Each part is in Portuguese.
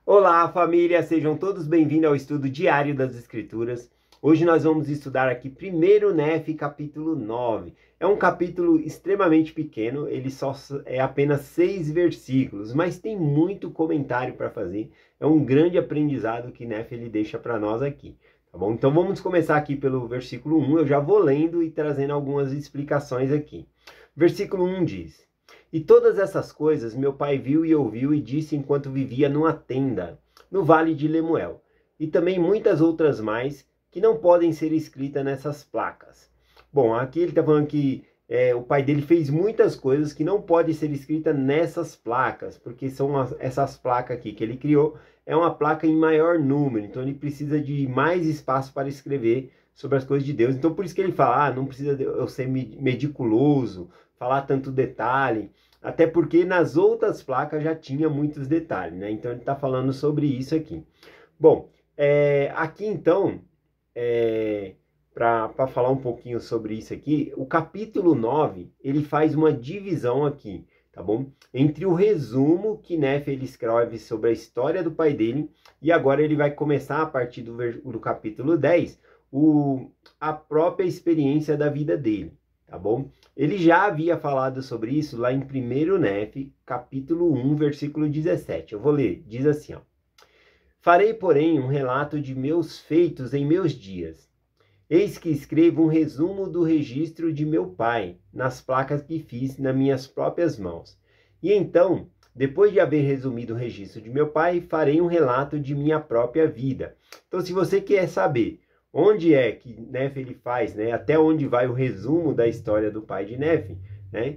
Olá, família! Sejam todos bem-vindos ao estudo diário das Escrituras. Hoje nós vamos estudar aqui 1º Nefe, capítulo 9. É um capítulo extremamente pequeno, ele só é apenas 6 versículos, mas tem muito comentário para fazer. É um grande aprendizado que Nefe ele deixa para nós aqui, tá bom? Então vamos começar aqui pelo versículo 1, eu já vou lendo e trazendo algumas explicações aqui. Versículo 1 diz: E todas essas coisas meu pai viu e ouviu e disse enquanto vivia numa tenda, no vale de Lemuel, e também muitas outras mais, que não podem ser escritas nessas placas. Bom, aqui ele está falando que o pai dele fez muitas coisas que não podem ser escritas nessas placas, porque são essas placas aqui que ele criou, é uma placa em maior número, então ele precisa de mais espaço para escrever sobre as coisas de Deus. Então por isso que ele fala, não precisa eu ser meticuloso, falar tanto detalhe, até porque nas outras placas já tinha muitos detalhes, né? Então ele está falando sobre isso aqui. Bom, aqui então, para falar um pouquinho sobre isso aqui, o capítulo 9, ele faz uma divisão aqui, tá bom? Entre o resumo que Nefe ele escreve sobre a história do pai dele, e agora ele vai começar a partir do capítulo 10, a própria experiência da vida dele, tá bom? Ele já havia falado sobre isso lá em 1º Nefe, capítulo 1, versículo 17. Eu vou ler, diz assim, ó: Farei, porém, um relato de meus feitos em meus dias. Eis que escrevo um resumo do registro de meu pai, nas placas que fiz nas minhas próprias mãos. E então, depois de haver resumido o registro de meu pai, farei um relato de minha própria vida. Então, se você quer saber onde é que Nefe ele faz, né? Até onde vai o resumo da história do pai de Nefe, né?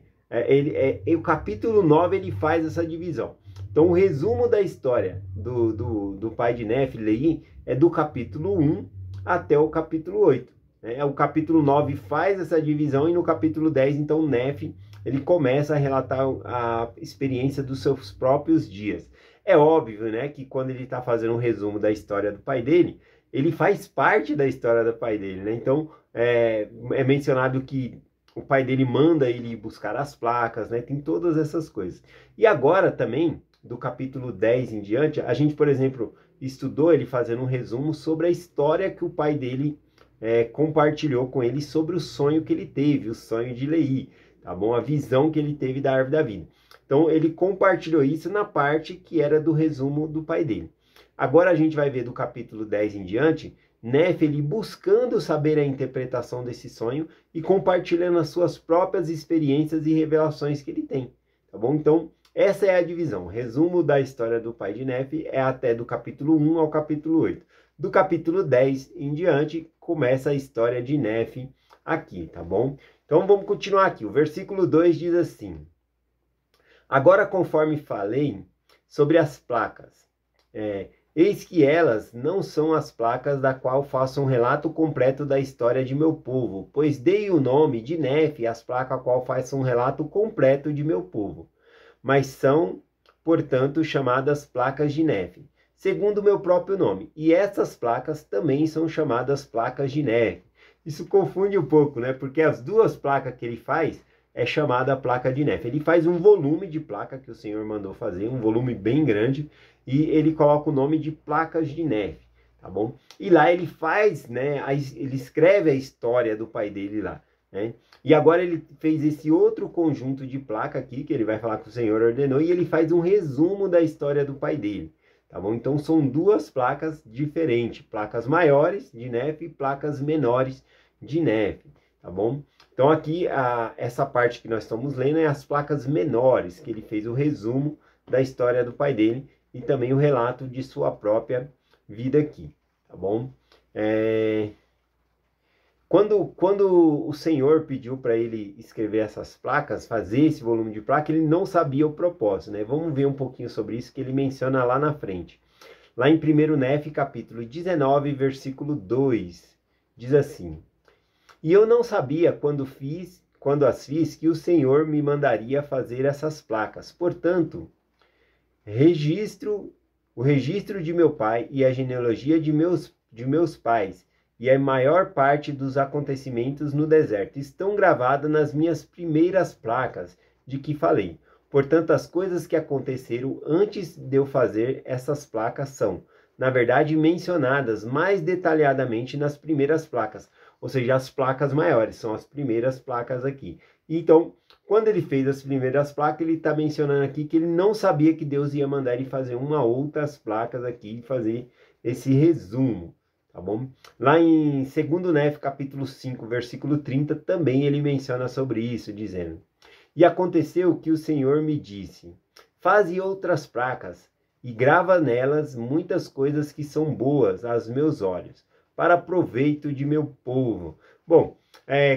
O capítulo 9 ele faz essa divisão. Então o resumo da história do pai de Nefe, Leí, é do capítulo 1 até o capítulo 8. Né? O capítulo 9 faz essa divisão e no capítulo 10, então Nefe ele começa a relatar a experiência dos seus próprios dias. É óbvio, né, que quando ele está fazendo um resumo da história do pai dele, ele faz parte da história do pai dele, né? Então, é mencionado que o pai dele manda ele buscar as placas, né? Tem todas essas coisas. E agora também, do capítulo 10 em diante, a gente, por exemplo, estudou ele fazendo um resumo sobre a história que o pai dele compartilhou com ele sobre o sonho que ele teve, o sonho de Leí, tá bom? A visão que ele teve da árvore da vida. Então, ele compartilhou isso na parte que era do resumo do pai dele. Agora a gente vai ver do capítulo 10 em diante, Nefe ele buscando saber a interpretação desse sonho e compartilhando as suas próprias experiências e revelações que ele tem, tá bom? Então, essa é a divisão. O resumo da história do pai de Nefe é até do capítulo 1 ao capítulo 8. Do capítulo 10 em diante, começa a história de Nefe aqui, tá bom? Então, vamos continuar aqui. O versículo 2 diz assim: Agora, conforme falei sobre as placas, eis que elas não são as placas da qual faço um relato completo da história de meu povo, pois dei o nome de Nefe às placas a qual faço um relato completo de meu povo. Mas são, portanto, chamadas placas de Nefe, segundo o meu próprio nome. E essas placas também são chamadas placas de Nefe. Isso confunde um pouco, né? Porque as duas placas que ele faz é chamada placa de Nefe. Ele faz um volume de placa que o Senhor mandou fazer, um volume bem grande, e ele coloca o nome de placas de Nefe, tá bom? E lá ele faz, né, ele escreve a história do pai dele lá, né? E agora ele fez esse outro conjunto de placa aqui, que ele vai falar que o Senhor ordenou, e ele faz um resumo da história do pai dele, tá bom? Então são duas placas diferentes, placas maiores de Nefe e placas menores de Nefe, tá bom? Então aqui, essa parte que nós estamos lendo é as placas menores, que ele fez o resumo da história do pai dele e também o relato de sua própria vida aqui, tá bom? Quando o Senhor pediu para ele escrever essas placas, fazer esse volume de placa, ele não sabia o propósito, né? Vamos ver um pouquinho sobre isso que ele menciona lá na frente. Lá em 1º Nefe, capítulo 19, versículo 2, diz assim: E eu não sabia quando as fiz, que o Senhor me mandaria fazer essas placas. Portanto, o registro de meu pai e a genealogia de meus pais e a maior parte dos acontecimentos no deserto estão gravadas nas minhas primeiras placas de que falei. Portanto, as coisas que aconteceram antes de eu fazer essas placas são, na verdade, mencionadas mais detalhadamente nas primeiras placas, ou seja, as placas maiores, são as primeiras placas aqui. Então, quando ele fez as primeiras placas, ele está mencionando aqui que ele não sabia que Deus ia mandar ele fazer outras placas aqui e fazer esse resumo, tá bom? Lá em 2 Néfio, capítulo 5, versículo 30, também ele menciona sobre isso, dizendo: E aconteceu que o Senhor me disse, faze outras placas, e grava nelas muitas coisas que são boas aos meus olhos, para proveito de meu povo. Bom,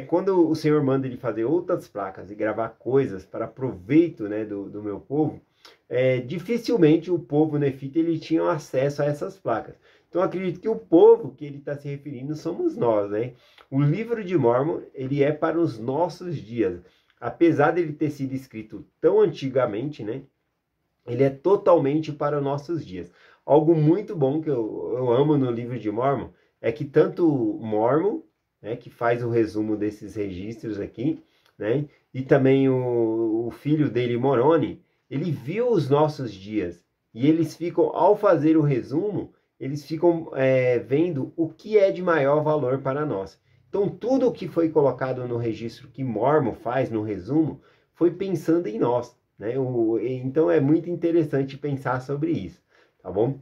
quando o Senhor manda ele fazer outras placas e gravar coisas para proveito, né, do meu povo, dificilmente o povo nefita ele tinha acesso a essas placas. Então, acredito que o povo que ele está se referindo somos nós, né? O livro de Mórmon, ele é para os nossos dias. Apesar dele ter sido escrito tão antigamente, né? Ele é totalmente para os nossos dias. Algo muito bom que eu amo no livro de Mórmon é que tanto Mórmon, né, que faz o resumo desses registros aqui, né, e também o filho dele, Moroni, ele viu os nossos dias. E eles ficam, ao fazer o resumo, eles ficam vendo o que é de maior valor para nós. Então, tudo o que foi colocado no registro que Mórmon faz no resumo, foi pensando em nós, né? Então, é muito interessante pensar sobre isso, tá bom?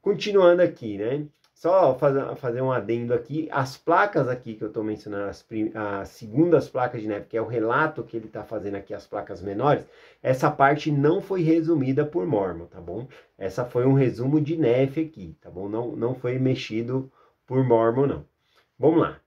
Continuando aqui, né? Só fazer um adendo aqui, as placas aqui que eu estou mencionando, as segundas placas de neve, que é o relato que ele está fazendo aqui, as placas menores, essa parte não foi resumida por Mórmon, tá bom? Essa foi um resumo de neve aqui, tá bom? Não foi mexido por Mórmon, não. Vamos lá.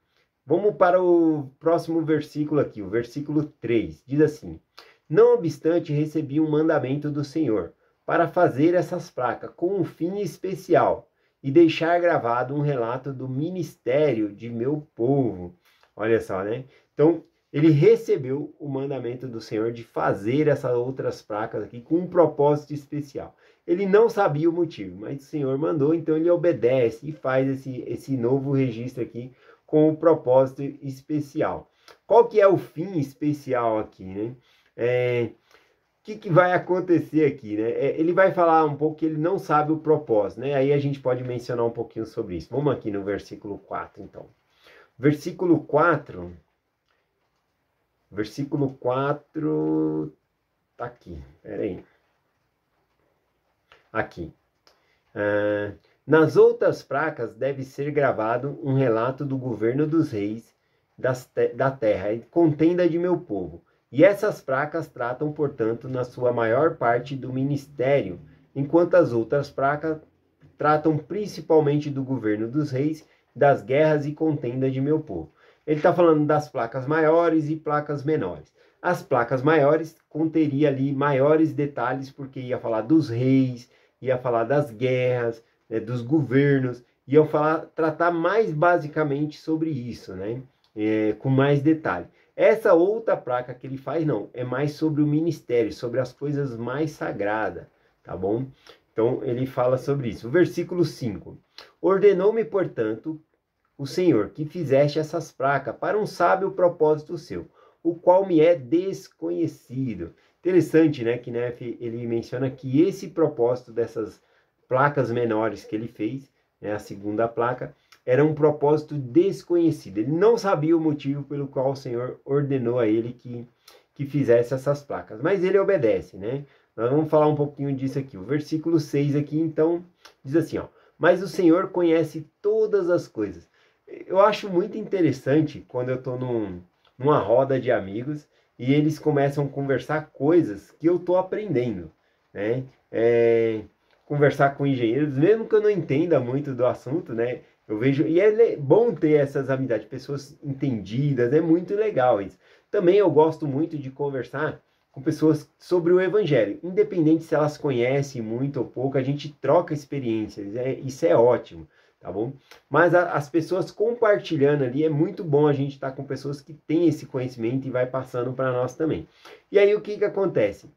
Vamos para o próximo versículo aqui, o versículo 3, diz assim: Não obstante, recebi um mandamento do Senhor, para fazer essas placas com um fim especial, e deixar gravado um relato do ministério de meu povo. Olha só, né? Então, ele recebeu o mandamento do Senhor de fazer essas outras placas aqui com um propósito especial. Ele não sabia o motivo, mas o Senhor mandou, então ele obedece e faz esse novo registro aqui com um propósito especial. Qual que é o fim especial aqui, né? Que vai acontecer aqui, né? Ele vai falar um pouco que ele não sabe o propósito, né? Aí a gente pode mencionar um pouquinho sobre isso. Vamos aqui no versículo 4, então. Versículo 4, tá aqui, peraí. Aqui. Nas outras placas deve ser gravado um relato do governo dos reis da terra, e contenda de meu povo. E essas placas tratam, portanto, na sua maior parte do ministério, enquanto as outras placas tratam principalmente do governo dos reis, das guerras e contenda de meu povo. Ele está falando das placas maiores e placas menores. As placas maiores conteria ali maiores detalhes, porque ia falar dos reis, ia falar das guerras, né, dos governos, ia tratar mais basicamente sobre isso, né, com mais detalhe. Essa outra placa que ele faz, não, é mais sobre o ministério, sobre as coisas mais sagradas, tá bom? Então, ele fala sobre isso. O versículo 5. Ordenou-me, portanto, o Senhor, que fizeste essas placas para um sábio propósito seu, o qual me é desconhecido. Interessante, né, que ele menciona que esse propósito dessas placas menores que ele fez, né, a segunda placa, era um propósito desconhecido. Ele não sabia o motivo pelo qual o Senhor ordenou a ele que fizesse essas placas. Mas ele obedece, né? Nós vamos falar um pouquinho disso aqui. O versículo 6 aqui, então, diz assim, ó. Mas o Senhor conhece todas as coisas. Eu acho muito interessante quando eu estou numa roda de amigos e eles começam a conversar coisas que eu estou aprendendo, né? Conversar com engenheiros, mesmo que eu não entenda muito do assunto, né? Eu vejo, e é bom ter essas amizades, pessoas entendidas, é muito legal isso. Também eu gosto muito de conversar com pessoas sobre o evangelho, independente se elas conhecem muito ou pouco, a gente troca experiências, isso é ótimo, tá bom? Mas as pessoas compartilhando ali, é muito bom a gente estar com pessoas que têm esse conhecimento e vai passando para nós também. E aí o que acontece?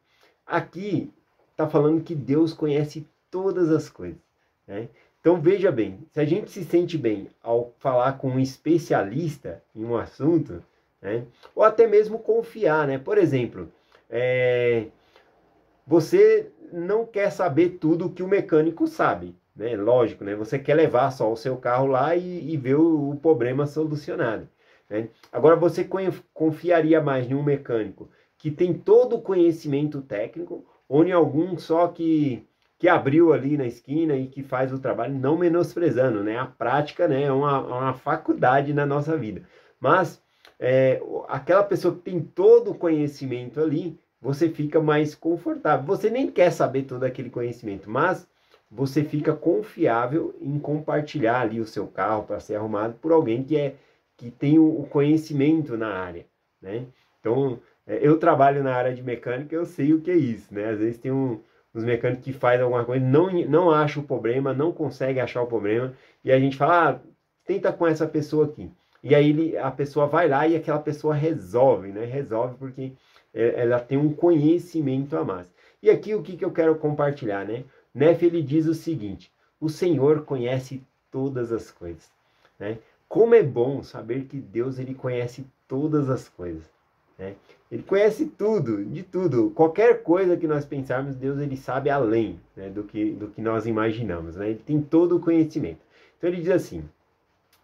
Aqui está falando que Deus conhece todas as coisas, né? Então veja bem, se a gente se sente bem ao falar com um especialista em um assunto, né, ou até mesmo confiar, né? Por exemplo, você não quer saber tudo que o mecânico sabe, né? Lógico, né? Você quer levar só o seu carro lá e ver o problema solucionado, né? Agora, você confiaria mais em um mecânico que tem todo o conhecimento técnico ou em algum só que abriu ali na esquina e que faz o trabalho, não menosprezando, né? A prática, né, é uma faculdade na nossa vida. Mas aquela pessoa que tem todo o conhecimento ali, você fica mais confortável. Você nem quer saber todo aquele conhecimento, mas você fica confiável em compartilhar ali o seu carro para ser arrumado por alguém que tem o conhecimento na área, né? Então, eu trabalho na área de mecânica, eu sei o que é isso, né? Às vezes tem uns mecânicos que fazem alguma coisa, não acha o problema, não consegue achar o problema, e a gente fala, tenta com essa pessoa aqui. E aí a pessoa vai lá e aquela pessoa resolve, né? Resolve porque ela tem um conhecimento a mais. E aqui o que eu quero compartilhar, né? Nefe, ele diz o seguinte: o Senhor conhece todas as coisas, né? Como é bom saber que Deus, ele conhece todas as coisas, né? Ele conhece tudo, de tudo. Qualquer coisa que nós pensarmos, Deus, ele sabe além, né, do que nós imaginamos, né? Ele tem todo o conhecimento. Então ele diz assim: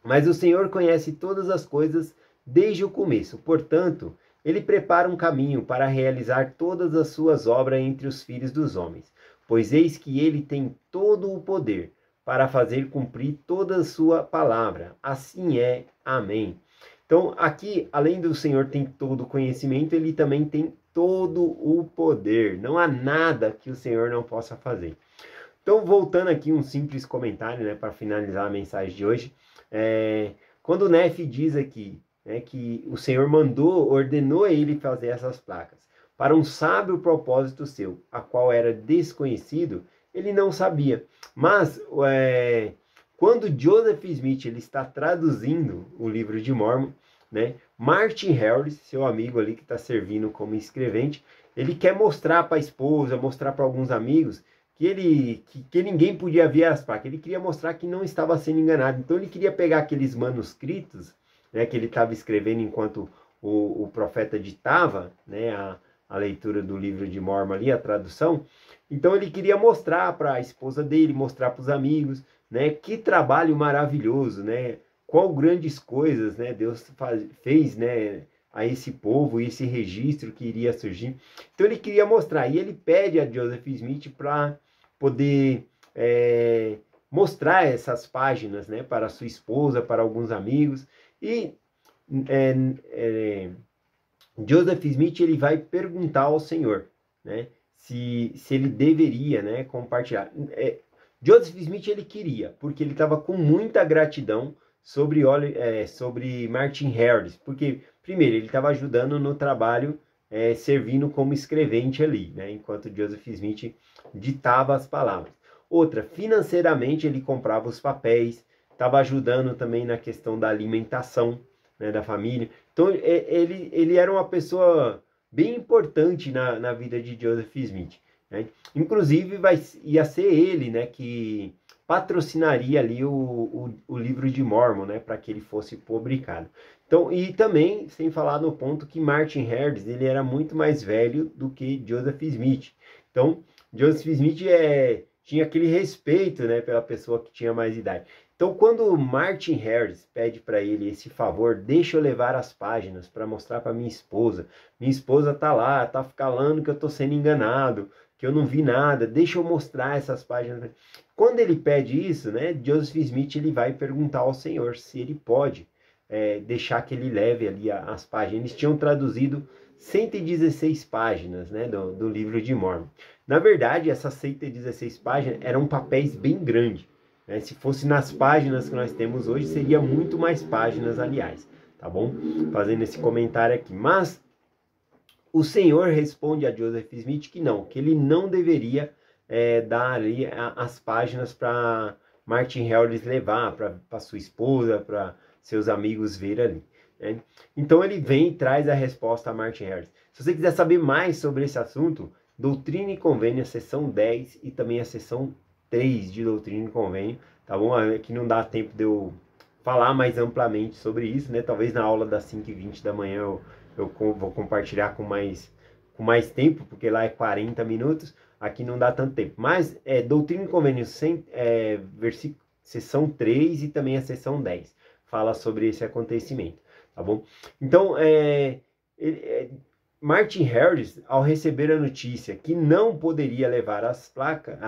mas o Senhor conhece todas as coisas desde o começo. Portanto, ele prepara um caminho para realizar todas as suas obras entre os filhos dos homens. Pois eis que ele tem todo o poder para fazer cumprir toda a sua palavra. Assim é. Amém. Então, aqui, além do Senhor ter todo o conhecimento, ele também tem todo o poder. Não há nada que o Senhor não possa fazer. Então, voltando aqui um simples comentário, né, para finalizar a mensagem de hoje. Quando o Nefe diz aqui, né, que o Senhor ordenou a ele fazer essas placas para um sábio propósito seu, a qual era desconhecido, ele não sabia. Mas quando Joseph Smith ele está traduzindo o livro de Mórmon, né, Martin Harris, seu amigo ali que está servindo como escrevente, ele quer mostrar para a esposa, mostrar para alguns amigos que ninguém podia ver as placas. Ele queria mostrar que não estava sendo enganado. Então ele queria pegar aqueles manuscritos, né, que ele estava escrevendo enquanto o profeta ditava, né, a leitura do livro de Mórmon ali, a tradução. Então ele queria mostrar para a esposa dele, mostrar para os amigos, né, que trabalho maravilhoso, né, qual grandes coisas, né, Deus fez, né, a esse povo, esse registro que iria surgir. Então ele queria mostrar, e ele pede a Joseph Smith para poder mostrar essas páginas, né, para sua esposa, para alguns amigos. E Joseph Smith ele vai perguntar ao Senhor, né, se ele deveria, né, compartilhar. Joseph Smith ele queria, porque ele estava com muita gratidão sobre Martin Harris, porque primeiro ele estava ajudando no trabalho, servindo como escrevente ali, né, enquanto Joseph Smith ditava as palavras. Outra, financeiramente ele comprava os papéis, estava ajudando também na questão da alimentação, né, da família. Então ele era uma pessoa bem importante na vida de Joseph Smith, né? Inclusive ia ser ele, né, que patrocinaria ali o livro de Mórmon, né, para que ele fosse publicado. Então, e também, sem falar no ponto que Martin Harris, ele era muito mais velho do que Joseph Smith. Então, Joseph Smith tinha aquele respeito, né, pela pessoa que tinha mais idade. Então, quando Martin Harris pede para ele esse favor, deixa eu levar as páginas para mostrar para minha esposa tá lá, tá falando que eu tô sendo enganado, que eu não vi nada, deixa eu mostrar essas páginas. Quando ele pede isso, né, Joseph Smith ele vai perguntar ao Senhor se ele pode deixar que ele leve ali as páginas. Eles tinham traduzido 116 páginas, né, do livro de Mórmon. Na verdade, essas 116 páginas eram papéis bem grandes, né? Se fosse nas páginas que nós temos hoje, seria muito mais páginas, aliás, tá bom? Fazendo esse comentário aqui. Mas o Senhor responde a Joseph Smith que não, que ele não deveria dar ali as páginas para Martin Harris levar para sua esposa, para seus amigos ver ali, né? Então ele vem e traz a resposta a Martin Harris. Se você quiser saber mais sobre esse assunto, Doutrina e Convênio, a seção 10 e também a seção 3 de Doutrina e Convênio, tá bom? Aqui não dá tempo de eu falar mais amplamente sobre isso, né? Talvez na aula das 5h20 da manhã eu vou compartilhar com com mais tempo, porque lá é 40 minutos, aqui não dá tanto tempo. Mas Doutrina e Convênios, seção 3 e também a seção 10, fala sobre esse acontecimento, tá bom? Então, Martin Harris, ao receber a notícia que não poderia levar as placas,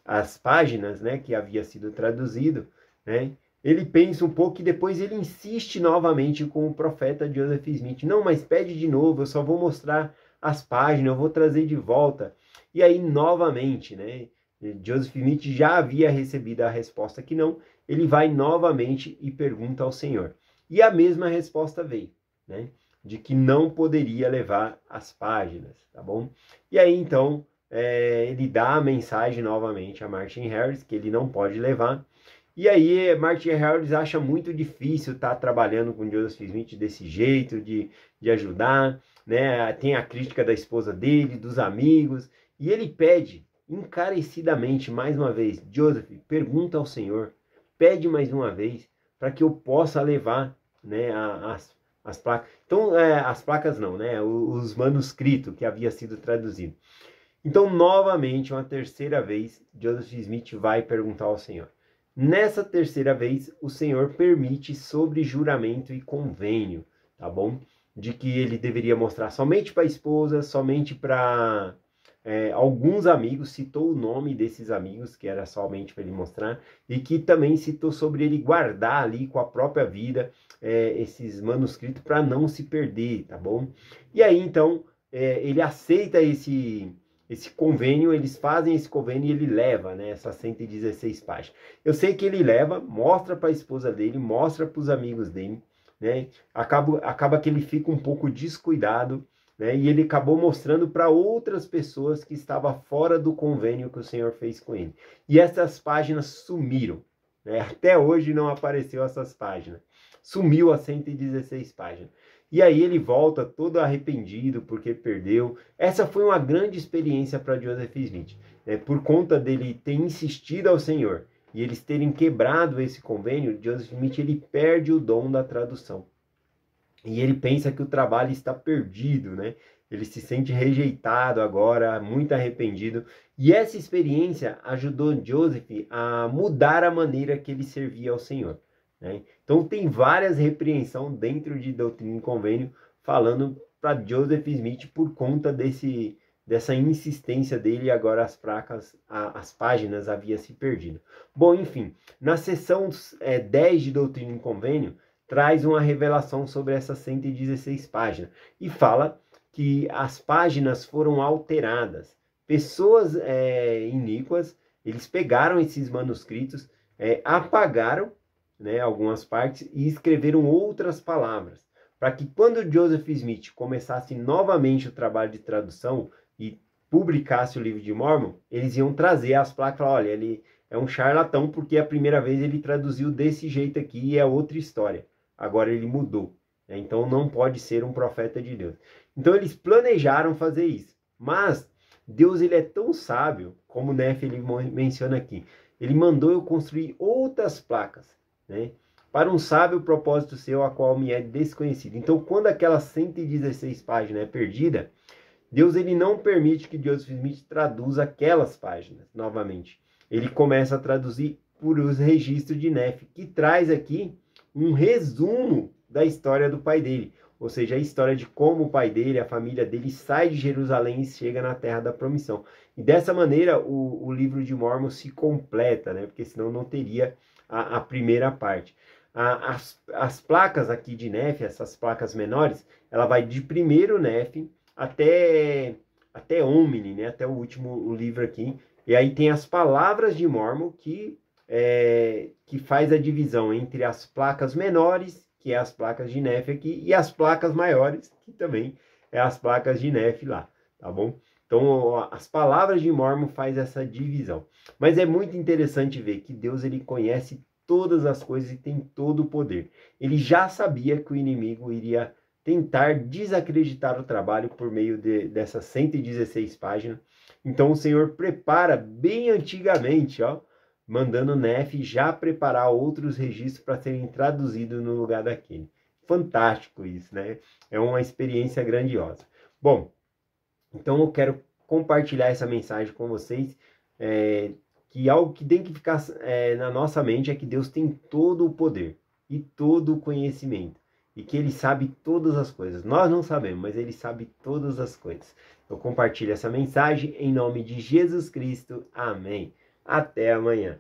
as páginas, né, que havia sido traduzido, né, ele pensa um pouco e depois ele insiste novamente com o profeta Joseph Smith. Não, mas pede de novo, eu só vou mostrar as páginas, eu vou trazer de volta. E aí, novamente, né, Joseph Smith já havia recebido a resposta que não, ele vai novamente e pergunta ao Senhor. E a mesma resposta veio, né, de que não poderia levar as páginas, tá bom? E aí, então, ele dá a mensagem novamente a Martin Harris, que ele não pode levar. E aí, Martin Harris acha muito difícil estar trabalhando com Joseph Smith desse jeito, de ajudar, né? Tem a crítica da esposa dele, dos amigos, e ele pede encarecidamente, mais uma vez, Joseph, pergunta ao Senhor, pede mais uma vez, para que eu possa levar, né, as placas. Então, as placas não, né? Os manuscritos que havia sido traduzido. Então, novamente, uma terceira vez, Joseph Smith vai perguntar ao Senhor. Nessa terceira vez, o Senhor permite sobre juramento e convênio, tá bom? De que ele deveria mostrar somente para a esposa, somente para alguns amigos, citou o nome desses amigos, que era somente para ele mostrar, e que também citou sobre ele guardar ali com a própria vida esses manuscritos para não se perder, tá bom? E aí, então, ele aceita esse convênio, eles fazem esse convênio e ele leva, né, essas 116 páginas. Eu sei que ele leva, mostra para a esposa dele, mostra para os amigos dele, né, acaba que ele fica um pouco descuidado, né, e ele acabou mostrando para outras pessoas que estavam fora do convênio que o Senhor fez com ele. E essas páginas sumiram, né, até hoje não apareceu essas páginas. Sumiu as 116 páginas. E aí ele volta todo arrependido porque perdeu. Essa foi uma grande experiência para Joseph Smith, né? Por conta dele ter insistido ao Senhor e eles terem quebrado esse convênio, Joseph Smith ele perde o dom da tradução. E ele pensa que o trabalho está perdido, né? Ele se sente rejeitado agora, muito arrependido. E essa experiência ajudou Joseph a mudar a maneira que ele servia ao Senhor. Então tem várias repreensões dentro de Doutrina e Convênio falando para Joseph Smith por conta dessa insistência dele, e agora as páginas haviam se perdido. Bom, enfim, na seção 10 de Doutrina e Convênio traz uma revelação sobre essas 116 páginas e fala que as páginas foram alteradas. Pessoas iníquas, eles pegaram esses manuscritos, apagaram, né, algumas partes e escreveram outras palavras, para que quando Joseph Smith começasse novamente o trabalho de tradução e publicasse o livro de Mórmon, eles iam trazer as placas, olha, ele é um charlatão porque a primeira vez ele traduziu desse jeito aqui e é outra história, agora ele mudou, né? Então não pode ser um profeta de Deus. Então eles planejaram fazer isso, mas Deus ele é tão sábio, como Nefe ele menciona aqui, ele mandou eu construir outras placas, né, para um sábio propósito seu, a qual me é desconhecido. Então, quando aquelas 116 páginas é perdida, Deus ele não permite que Joseph Smith traduza aquelas páginas novamente. Ele começa a traduzir por os registros de Nefe, que traz aqui um resumo da história do pai dele. Ou seja, a história de como o pai dele, a família dele, sai de Jerusalém e chega na Terra da Promissão. E dessa maneira, o livro de Mórmon se completa, né? Porque senão não teria a primeira parte. As placas aqui de Nefe, essas placas menores, ela vai de primeiro Nefe até Omni, né? Até o último livro aqui. E aí tem as palavras de Mórmon que faz a divisão entre as placas menores, que é as placas de Nefe aqui, e as placas maiores, que também é as placas de Nefe lá, tá bom? Então, as palavras de Mórmon faz essa divisão. Mas é muito interessante ver que Deus ele conhece todas as coisas e tem todo o poder. Ele já sabia que o inimigo iria tentar desacreditar o trabalho por meio dessas 116 páginas. Então, o Senhor prepara bem antigamente, ó, mandando Nefe já preparar outros registros para serem traduzidos no lugar daquele. Fantástico isso, né? É uma experiência grandiosa. Bom, Então eu quero compartilhar essa mensagem com vocês, que algo que tem que ficar na nossa mente é que Deus tem todo o poder e todo o conhecimento, e que Ele sabe todas as coisas. Nós não sabemos, mas Ele sabe todas as coisas. Eu compartilho essa mensagem em nome de Jesus Cristo. Amém. Até amanhã.